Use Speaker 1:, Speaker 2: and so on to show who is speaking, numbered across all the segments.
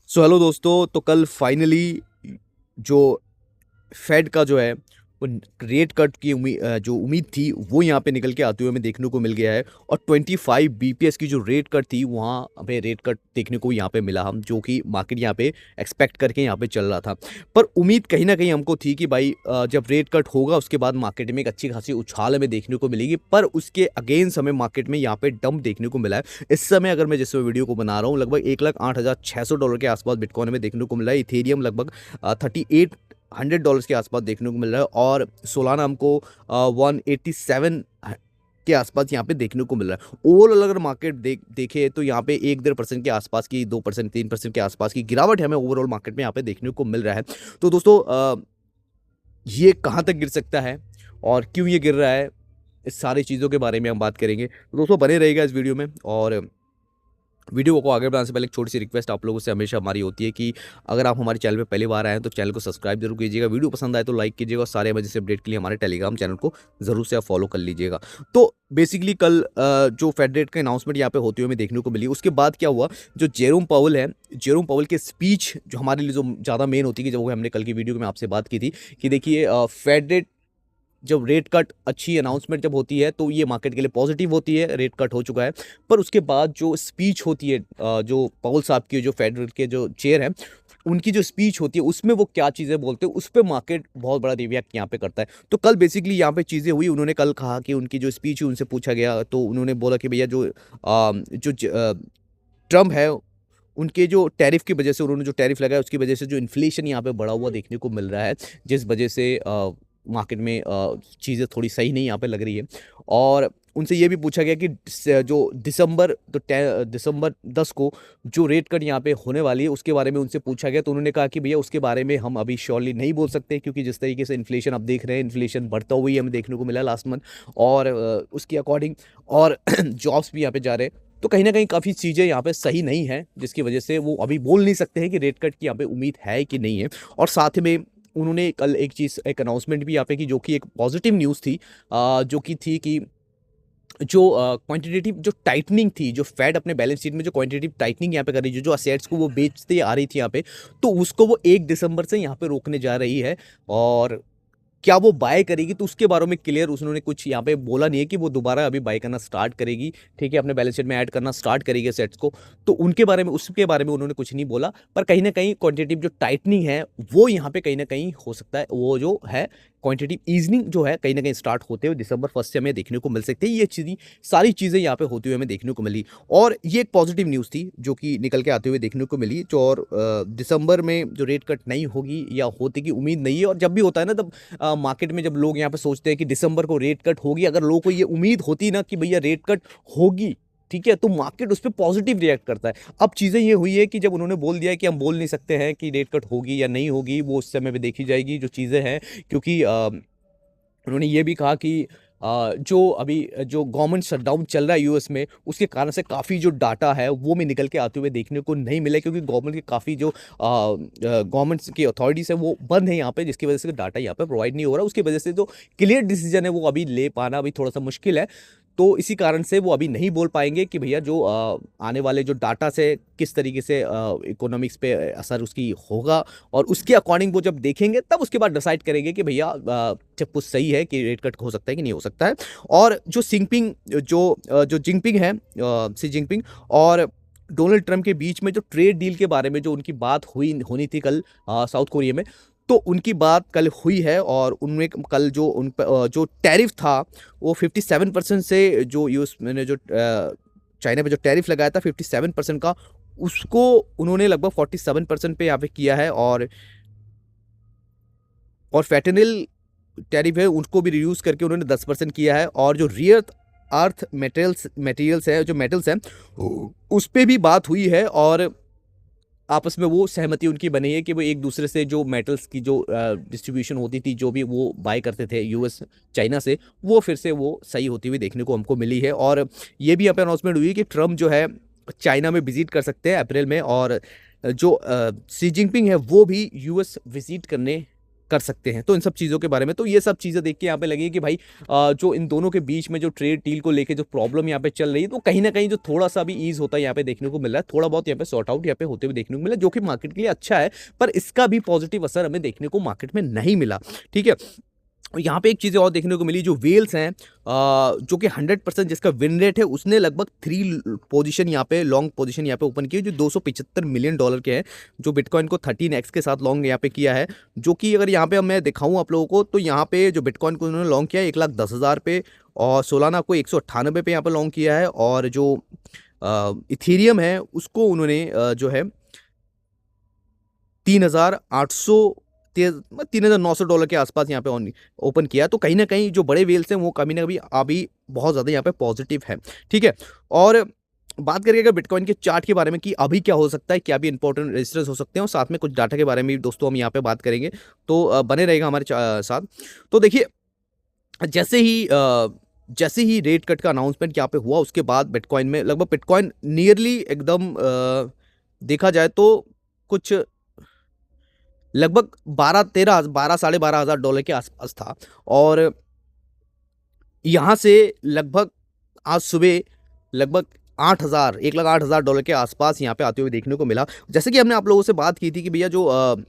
Speaker 1: So hello दोस्तों। तो कल फाइनली जो फेड का जो है वो रेट कट की जो उम्मीद थी वो यहाँ पे निकल के आते हुए हमें देखने को मिल गया है। और 25 बीपीएस की जो रेट कट थी वहाँ हमें रेट कट देखने को यहाँ पे मिला, हम जो कि मार्केट यहाँ पे एक्सपेक्ट करके यहाँ पे चल रहा था। पर उम्मीद कहीं ना कहीं हमको थी कि भाई जब रेट कट होगा उसके बाद मार्केट में एक अच्छी खासी उछाल हमें देखने को मिलेगी, पर उसके अगेंस्ट हमें मार्केट में यहाँ पे डंप देखने को मिला है। इस समय अगर मैं जिस वीडियो को बना रहा हूँ लगभग $1,08,600 के आसपास बिटकॉइन हमें देखने को मिला है। इथेरियम लगभग $3,800 के आसपास देखने को मिल रहा है और सोलाना हमको 187 के आसपास यहाँ पे देखने को मिल रहा है। ओवरऑल अगर मार्केट देखे तो यहाँ पे 1-1.5% के आसपास की, 2% 3% के आसपास की गिरावट हमें ओवरऑल मार्केट में यहाँ पे देखने को मिल रहा है। तो दोस्तों ये कहाँ तक गिर सकता है और क्यों ये गिर रहा है, इस सारी चीज़ों के बारे में हम बात करेंगे। तो दोस्तों बने रहेगा इस वीडियो में। और वीडियो को आगे बढ़ाने से पहले एक छोटी सी रिक्वेस्ट आप लोगों से हमेशा हमारी होती है कि अगर आप हमारे चैनल पे पहली बार आए हैं तो चैनल को सब्सक्राइब जरूर कीजिएगा, वीडियो पसंद आए तो लाइक कीजिएगा और सारे इमरजेंसी अपडेट के लिए हमारे टेलीग्राम चैनल को जरूर से आप फॉलो कर लीजिएगा। तो बेसिकली कल जो फेड रेट का अनाउंसमेंट यहाँ पे होते हुए हमें देखने को मिली, उसके बाद क्या हुआ, जो जेरोम पावेल है, जेरोम पावेल की स्पीच जो हमारे लिए जो ज़्यादा मेन होती है, जब हमने कल की वीडियो में आपसे बात की थी कि देखिए फेड रेट जब रेट कट अच्छी अनाउंसमेंट जब होती है तो ये मार्केट के लिए पॉजिटिव होती है, रेट कट हो चुका है। पर उसके बाद जो स्पीच होती है जो पावेल साहब की, जो फेडरल के जो चेयर हैं, उनकी जो स्पीच होती है उसमें वो क्या चीज़ें बोलते हैं उस पर मार्केट बहुत बड़ा रिएक्ट यहाँ पे करता है। तो कल बेसिकली यहाँ पे चीज़ें हुई, उन्होंने कल कहा कि उनकी जो स्पीच है उनसे पूछा गया तो उन्होंने बोला कि भैया जो ट्रम्प है उनके जो टैरिफ की वजह से, उन्होंने जो टैरिफ लगाया उसकी वजह से जो इन्फ्लेशन यहाँ पे बढ़ा हुआ देखने को मिल रहा है, जिस वजह से मार्केट में चीज़ें थोड़ी सही नहीं यहाँ पे लग रही है। और उनसे ये भी पूछा गया कि जो दिसंबर 10 को जो रेट कट यहाँ पे होने वाली है उसके बारे में उनसे पूछा गया, तो उन्होंने कहा कि भैया उसके बारे में हम अभी श्योरली नहीं बोल सकते, क्योंकि जिस तरीके से इन्फ्लेशन आप देख रहे हैं, इन्फ्लेशन बढ़ता हुआ ही हमें देखने को मिला लास्ट मंथ, और उसके अकॉर्डिंग और जॉब्स भी यहाँ पे जा रहे हैं। तो कहीं ना कहीं काफ़ी चीज़ें यहाँ पे सही नहीं है, जिसकी वजह से वो अभी बोल नहीं सकते हैं कि रेट कट की यहाँ पे उम्मीद है कि नहीं है। और साथ में उन्होंने कल एक अनाउंसमेंट भी यहाँ पे की जो कि एक पॉजिटिव न्यूज़ थी, जो कि थी कि जो क्वांटिटेटिव जो टाइटनिंग थी, जो फेड अपने बैलेंस शीट में जो क्वांटिटेटिव टाइटनिंग यहाँ पे कर रही है, जो असेट्स को वो बेचते आ रही थी यहाँ पे, तो उसको वो 1 दिसंबर से यहाँ पे रोकने जा रही है। और क्या वो बाय करेगी तो उसके बारे में क्लियर उन्होंने कुछ यहाँ पे बोला नहीं है कि वो दोबारा अभी बाय करना स्टार्ट करेगी, ठीक है, अपने बैलेंस शीट में ऐड करना स्टार्ट करेगी सेट्स को। तो उनके बारे में, उसके बारे में उन्होंने कुछ नहीं बोला। पर कहीं ना कहीं क्वांटिटेटिव जो टाइटनिंग है वो यहाँ पे कहीं ना कहीं हो सकता है, वो जो है क्वांटिटेटिव ईजनिंग जो है कहीं ना कहीं स्टार्ट होते हुए दिसंबर 1 से हमें देखने को मिल सकती है। ये चीज़ें, सारी चीज़ें यहाँ पे होती हुई हमें देखने को मिली। और ये एक पॉजिटिव न्यूज़ थी जो कि निकल के आते हुए देखने को मिली। जो और दिसंबर में जो रेट कट नहीं होगी या होने की उम्मीद नहीं है, और जब भी होता है ना तब मार्केट में जब लोग यहाँ पे सोचते हैं कि दिसंबर को रेट कट होगी, अगर लोगों को ये उम्मीद होती ना कि भैया रेट कट होगी, ठीक है, तो मार्केट उस पर पॉजिटिव रिएक्ट करता है। अब चीज़ें ये हुई है कि जब उन्होंने बोल दिया है कि हम बोल नहीं सकते हैं कि रेट कट होगी या नहीं होगी, वो उस समय पे देखी जाएगी जो चीज़ें हैं। क्योंकि उन्होंने ये भी कहा कि जो अभी जो गवर्नमेंट शटडाउन चल रहा है यूएस में, उसके कारण से काफ़ी जो डाटा है वो में निकल के आते हुए देखने को नहीं मिला, क्योंकि गवर्नमेंट के काफ़ी जो गवर्नमेंट की अथॉरिटीज़ है वो बंद है यहाँ पे, जिसकी वजह से डाटा यहाँ पे प्रोवाइड नहीं हो रहा। उसकी वजह से जो क्लियर डिसीजन है वो अभी ले पाना अभी थोड़ा सा मुश्किल है। तो इसी कारण से वो अभी नहीं बोल पाएंगे कि भैया जो आने वाले जो डाटा से किस तरीके से इकोनॉमिक्स पे असर उसकी होगा, और उसके अकॉर्डिंग वो जब देखेंगे तब उसके बाद डिसाइड करेंगे कि भैया जब कुछ सही है कि रेट कट हो सकता है कि नहीं हो सकता है। और जो जिनपिंग है, सी जिनपिंग और डोनाल्ड ट्रंप के बीच में जो ट्रेड डील के बारे में जो उनकी बात हुई होनी थी कल साउथ कोरिया में, तो उनकी बात कल हुई है। और उनमें कल जो टैरिफ था वो 57% से, जो यूएस मैंने जो चाइना पे जो टैरिफ लगाया था 57% का, उसको उन्होंने लगभग 47% पे यहाँ पे किया है। और फैटेनल टैरिफ है उसको भी रिड्यूस करके उन्होंने 10% किया है। और जो रियर अर्थ मटेरियल्स है, जो मेटल्स हैं, उस पर भी बात हुई है। और आपस में वो सहमति उनकी बनी है कि वो एक दूसरे से जो मेटल्स की जो डिस्ट्रीब्यूशन होती थी, जो भी वो बाय करते थे यूएस चाइना से, वो फिर से वो सही होती हुई देखने को हमको मिली है। और ये भी यहाँ पे अनाउंसमेंट हुई कि ट्रम्प जो है चाइना में विजिट कर सकते हैं अप्रैल में, और जो सी जिनपिंग है वो भी यूएस विजिट करने कर सकते हैं। तो इन सब चीज़ों के बारे में, तो ये सब चीज़ें देख के यहाँ पे लगी कि भाई जो इन दोनों के बीच में जो ट्रेड डील को लेके जो प्रॉब्लम यहाँ पे चल रही है, तो कहीं ना कहीं जो थोड़ा सा भी ईज होता है यहाँ पे देखने को मिल रहा है, थोड़ा बहुत यहाँ पे सॉर्ट आउट यहाँ पे होते हुए देखने को मिला, जो कि मार्केट के लिए अच्छा है। पर इसका भी पॉजिटिव असर हमें देखने को मार्केट में नहीं मिला। ठीक है, यहाँ पे एक चीज़ और देखने को मिली, जो वेल्स हैं जो कि 100% जिसका विन रेट है, उसने लगभग 3 पोजीशन यहाँ पे लॉन्ग पोजीशन यहाँ पे ओपन की, जो $275 मिलियन के हैं, जो बिटकॉइन को 13x के साथ लॉन्ग यहाँ पे किया है। जो कि अगर यहाँ पे मैं दिखाऊं आप लोगों को, तो यहाँ पे जो बिटकॉइन को उन्होंने लॉन्ग किया है 1,10,000 पे, और सोलाना को 198 पे यहाँ पे लॉन्ग किया है, और जो इथेरियम है उसको उन्होंने जो है 3,900 के आसपास यहाँ पे ओपन किया। तो कहीं ना कहीं जो बड़े वेल्स हैं वो कभी ना कभी अभी बहुत ज़्यादा यहाँ पे पॉजिटिव है। ठीक है, और बात करिए अगर बिटकॉइन के चार्ट के बारे में कि अभी क्या हो सकता है, क्या भी इंपॉर्टेंट रेजिस्टेंस हो सकते हैं, और साथ में कुछ डाटा के बारे में भी दोस्तों हम यहाँ पे बात करेंगे, तो बने रहेगा हमारे साथ। तो देखिए, जैसे ही रेट कट का अनाउंसमेंट यहाँ पे हुआ, उसके बाद बिटकॉइन में लगभग बिटकॉइन नियरली एकदम देखा जाए तो कुछ लगभग 12 साढ़े 12 हज़ार डॉलर के आसपास था, और यहाँ से लगभग आज सुबह लगभग 1,08,000 के आसपास यहाँ पे आते हुए देखने को मिला। जैसे कि हमने आप लोगों से बात की थी कि भैया जो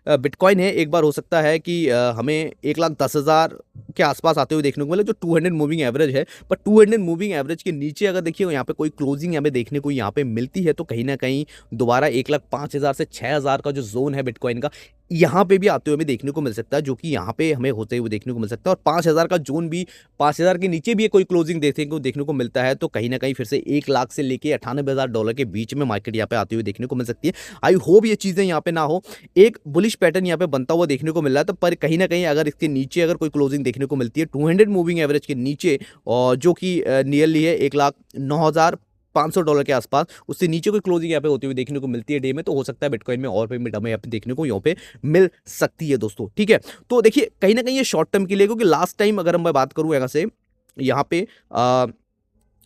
Speaker 1: बिटकॉइन है, एक बार हो सकता है कि हमें 1,10,000 के आसपास आते हुए देखने को मिले, जो 200 मूविंग एवरेज है। पर 200 मूविंग एवरेज के नीचे अगर देखिए यहाँ पे कोई क्लोजिंग यहाँ पे देखने को यहाँ पे मिलती है, तो कहीं ना कहीं दोबारा 1,05,000 से 6,000 का जो जोन है बिटकॉइन का, यहाँ पे भी आते हुए हमें देखने को मिल सकता है, जो कि यहाँ पे हमें होते हुए देखने को मिल सकता है। और 5,000 का जोन भी, 5,000 के नीचे भी कोई क्लोजिंग देखने को मिलता है, तो कहीं ना कहीं फिर से 1 लाख से लेके $98,000 के बीच में मार्केट यहाँ पे आते हुए देखने को मिल सकती है। आई होप ये चीज़ें यहाँ पे ना हो, एक बुलिश पैटर्न यहाँ पे बनता हुआ देखने को मिल रहा है। तो पर कहीं ना कहीं अगर इसके नीचे अगर कोई क्लोजिंग देखने को मिलती है 200 मूविंग एवरेज के नीचे, और जो कि नियरली है $1,09,500 के आसपास, उससे नीचे कोई क्लोजिंग यहाँ पे होती हुई देखने को मिलती है डे में, तो हो सकता है बिटकॉइन में और पेमेंट हमें यहाँ पे देखने को यहाँ पे मिल सकती है दोस्तों। ठीक है, तो देखिए कहीं ना कहीं ये शॉर्ट टर्म के लिए, क्योंकि लास्ट टाइम अगर मैं बात करूँ यहाँ से, यहाँ पे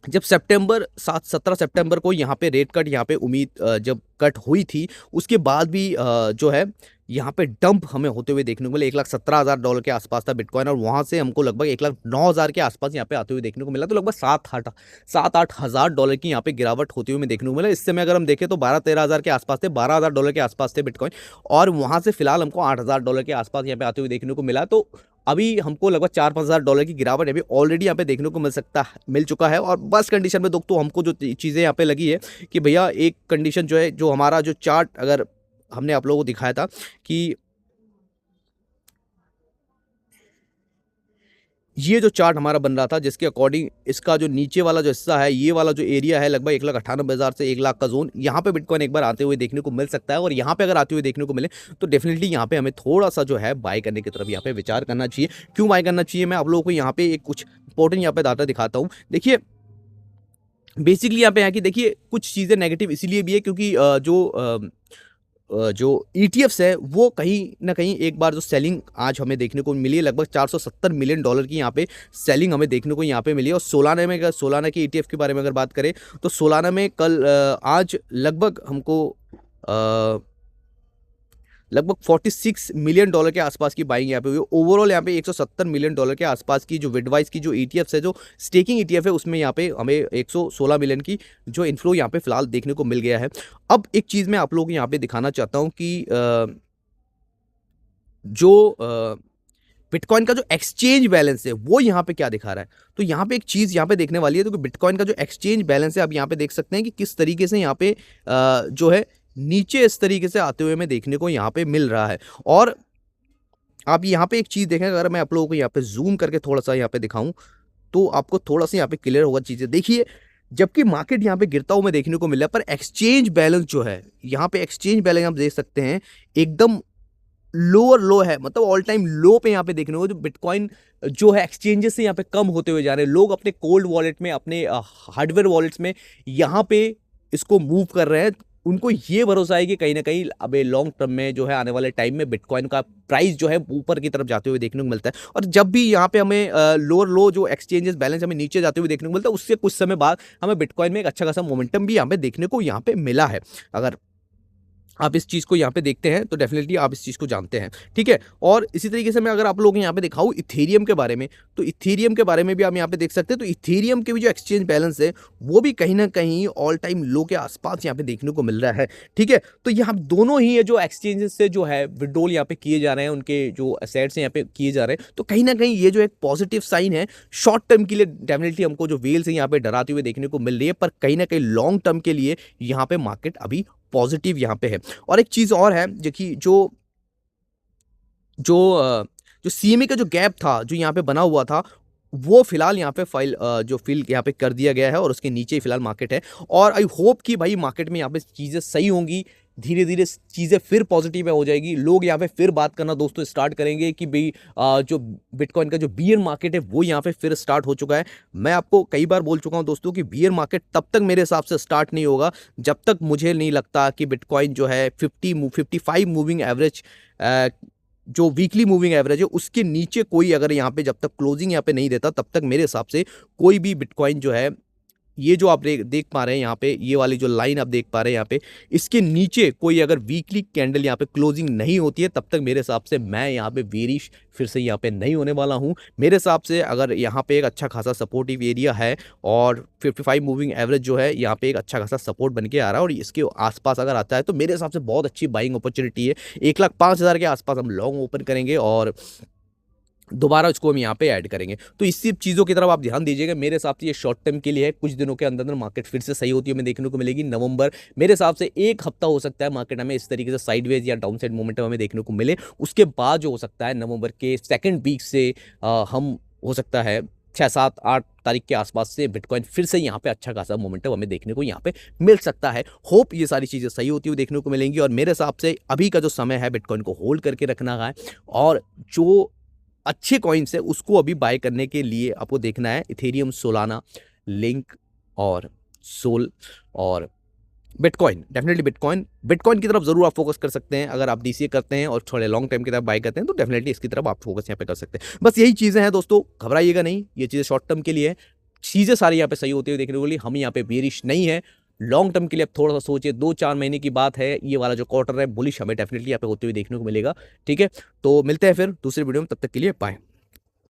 Speaker 1: जब 17 सितंबर को यहाँ पे रेट कट यहाँ पे जब कट हुई थी, उसके बाद भी जो है यहाँ पे डंप हमें होते हुए देखने को मिले। $1,17,000 के आसपास था बिटकॉइन, और वहाँ से हमको लगभग 1,09,000 के आसपास यहाँ पे आते हुए देखने को मिला। तो लगभग 7-8 हज़ार डॉलर की यहाँ पे गिरावट होते हुए हमें देखने को मिला। इस समय अगर हम देखें तो 12-13 हज़ार के आसपास थे, $12,000 के आसपास थे बिटकॉइन, और वहाँ से फिलहाल हमको $8,000 के आसपास यहाँ पे आते हुए देखने को मिला। तो अभी हमको लगभग $4-5,000 की गिरावट अभी ऑलरेडी यहाँ पे देखने को मिल चुका है। और बस कंडीशन में दोस्तों हमको जो चीज़ें यहाँ पे लगी है कि भैया एक कंडीशन जो है, जो हमारा जो चार्ट अगर हमने आप लोगों को दिखाया था कि ये जो चार्ट हमारा बन रहा था, जिसके अकॉर्डिंग इसका जो नीचे वाला जो हिस्सा है, ये वाला जो एरिया है लगभग 1,98,000 से 1 लाख का जोन, यहाँ पे बिटकॉइन एक बार आते हुए देखने को मिल सकता है। और यहाँ पे अगर आते हुए देखने को मिले तो डेफिनेटली यहाँ पे हमें थोड़ा सा जो है बाय करने की तरफ यहाँ पे विचार करना चाहिए। क्यों बाय करना चाहिए, मैं आप लोगों को यहाँ पे एक कुछ इंपॉर्टेंट यहाँ पे डाटा दिखाता हूँ। देखिए बेसिकली यहाँ पे है कि देखिए कुछ चीज़ें नेगेटिव इसीलिए भी है क्योंकि जो ETFs है वो कहीं ना कहीं एक बार जो सेलिंग आज हमें देखने को मिली है, लगभग $470 मिलियन की यहाँ पे सेलिंग हमें देखने को यहाँ पे मिली है। और सोलाना में, अगर सोलाना की ETF के बारे में अगर बात करें तो सोलाना में आज लगभग हमको लगभग $46 मिलियन के आसपास की बाइंग यहाँ पे हुई। ओवरऑल यहाँ पे $170 मिलियन के आसपास की जो विडवाइज की जो ETFs है, जो स्टेकिंग ETF है, उसमें यहाँ पे हमें 116 मिलियन की जो इन्फ्लो यहाँ पे फिलहाल देखने को मिल गया है। अब एक चीज़ मैं आप लोगों को यहाँ पे दिखाना चाहता हूँ कि जो बिटकॉइन का जो एक्सचेंज बैलेंस है वो यहाँ पे क्या दिखा रहा है। तो यहाँ पे एक चीज़ यहाँ पे देखने वाली है, तो कि बिटकॉइन का जो एक्सचेंज बैलेंस है, आप यहाँ पे देख सकते हैं कि किस तरीके से यहाँ पे जो है नीचे इस तरीके से आते हुए हमें देखने को यहाँ पे मिल रहा है। और आप यहाँ पे एक चीज़ देखें, अगर मैं आप लोगों को यहाँ पे जूम करके थोड़ा सा यहाँ पे दिखाऊं तो आपको थोड़ा सा यहाँ पे क्लियर होगा चीज़ें। देखिए जबकि मार्केट यहाँ पे गिरता हुआ देखने को मिल रहा है, पर एक्सचेंज बैलेंस जो है, यहाँ पे एक्सचेंज बैलेंस आप देख सकते हैं एकदम लोअर लो है, मतलब ऑल टाइम लो पे यहाँ पे देखने को जो बिटकॉइन जो है एक्सचेंजेस से यहाँ पे कम होते हुए जा रहे हैं। लोग अपने कोल्ड वॉलेट में, अपने हार्डवेयर वॉलेट्स में यहाँ पे इसको मूव कर रहे हैं। उनको ये भरोसा है कि कहीं ना कहीं अबे लॉन्ग टर्म में जो है आने वाले टाइम में बिटकॉइन का प्राइस जो है ऊपर की तरफ जाते हुए देखने को मिलता है। और जब भी यहाँ पे हमें लोअर लो जो एक्सचेंजेस बैलेंस हमें नीचे जाते हुए देखने को मिलता है, उससे कुछ समय बाद हमें बिटकॉइन में एक अच्छा खासा मोमेंटम भी यहाँ पे देखने को यहाँ पे मिला है। अगर आप इस चीज़ को यहाँ पे देखते हैं तो डेफिनेटली आप इस चीज़ को जानते हैं, ठीक है। और इसी तरीके से मैं अगर आप लोगों को यहाँ पे दिखाऊँ इथेरियम के बारे में, तो इथेरियम के बारे में भी आप यहाँ पे देख सकते हैं। तो इथेरियम के भी जो एक्सचेंज बैलेंस है वो भी कहीं ना कहीं ऑल टाइम लो के आसपास यहाँ पे देखने को मिल रहा है, ठीक है। तो यहाँ दोनों ही ये जो एक्सचेंजेस से जो है विड्रॉल यहाँ पे किए जा रहे हैं, उनके जो असेट्स हैं यहाँ पे किए जा रहे हैं, तो कहीं ना कहीं ये जो एक पॉजिटिव साइन है शॉर्ट टर्म के लिए, डेफिनेटली हमको जो वेल्स है यहाँ पे डराते हुए देखने को मिल रही है, पर कहीं ना कहीं लॉन्ग टर्म के लिए यहाँ पे मार्केट अभी पॉजिटिव यहाँ पे है। और एक चीज़ और है जो कि जो सीएमए का जो गैप था जो यहाँ पे बना हुआ था, वो फिलहाल यहाँ पे जो फिल यहाँ पे कर दिया गया है और उसके नीचे ही फिलहाल मार्केट है। और आई होप कि भाई मार्केट में यहाँ पे चीज़ें सही होंगी, धीरे धीरे चीज़ें फिर पॉजिटिव हो जाएगी, लोग यहाँ पे फिर बात करना दोस्तों स्टार्ट करेंगे कि भाई जो बिटकॉइन का जो बियर मार्केट है वो यहाँ पे फिर स्टार्ट हो चुका है। मैं आपको कई बार बोल चुका हूँ दोस्तों कि बियर मार्केट तब तक मेरे हिसाब से स्टार्ट नहीं होगा जब तक मुझे नहीं लगता कि बिटकॉइन जो है 55 मूविंग एवरेज, जो वीकली मूविंग एवरेज है उसके नीचे कोई अगर यहाँ पे जब तक क्लोजिंग यहाँ पे नहीं देता तब तक मेरे हिसाब से कोई भी बिटकॉइन जो है, ये जो आप देख पा रहे हैं यहाँ पे, ये वाली जो लाइन आप देख पा रहे हैं यहाँ पे, इसके नीचे कोई अगर वीकली कैंडल यहाँ पे क्लोजिंग नहीं होती है तब तक मेरे हिसाब से मैं यहाँ पे बेरिश फिर से यहाँ पे नहीं होने वाला हूँ। मेरे हिसाब से अगर यहाँ पे एक अच्छा खासा सपोर्टिव एरिया है और 55 मूविंग एवरेज जो है यहाँ पे एक अच्छा खासा सपोर्ट बन के आ रहा है और इसके आसपास अगर आता है तो मेरे हिसाब से बहुत अच्छी बाइंग अपॉर्चुनिटी है। 1,05,000 के आसपास हम लॉन्ग ओपन करेंगे और दोबारा उसको हम यहाँ पे ऐड करेंगे। तो इसी चीज़ों की तरफ आप ध्यान दीजिएगा। मेरे हिसाब से ये शॉर्ट टर्म के लिए है, कुछ दिनों के अंदर अंदर मार्केट फिर से सही होती है हमें देखने को मिलेगी। नवंबर मेरे हिसाब से 1 हफ्ता हो सकता है मार्केट हमें इस तरीके से साइडवेज या डाउन साइड मोमेंटम हमें देखने को मिले। उसके बाद जो हो सकता है नवंबर के सेकेंड वीक से हम हो सकता है 6, 7, 8 तारीख के आसपास से बिटकॉइन फिर से यहाँ पे अच्छा खासा मोमेंटम हमें देखने को यहाँ पे मिल सकता है। होप ये सारी चीज़ें सही होती हुई देखने को मिलेंगी और मेरे हिसाब से अभी का जो समय है बिटकॉइन को होल्ड करके रखना है और जो अच्छे कॉइन्स है उसको अभी बाय करने के लिए आपको देखना है इथेरियम, सोलाना, लिंक और सोल और बिटकॉइन। डेफिनेटली बिटकॉइन की तरफ जरूर आप फोकस कर सकते हैं। अगर आप डीसीए करते हैं और थोड़े लॉन्ग टाइम की तरफ बाय करते हैं तो डेफिनेटली इसकी तरफ आप फोकस यहाँ पे कर सकते हैं। बस यही चीज़ें हैं दोस्तों, घबराइएगा नहीं, ये चीज़ें शॉर्ट टर्म के लिए है। चीज़ें सारी यहाँ पे सही होती हुई देखने को लिए, हम यहाँ पे बेरिश नहीं है। लॉन्ग टर्म के लिए आप थोड़ा सा सोचिए, 2-4 महीने की बात है, ये वाला जो क्वार्टर है बुलिश हमें डेफिनेटली यहाँ पे होते हुए देखने को मिलेगा, ठीक है। तो मिलते हैं फिर दूसरे वीडियो में, तब तक के लिए बाय।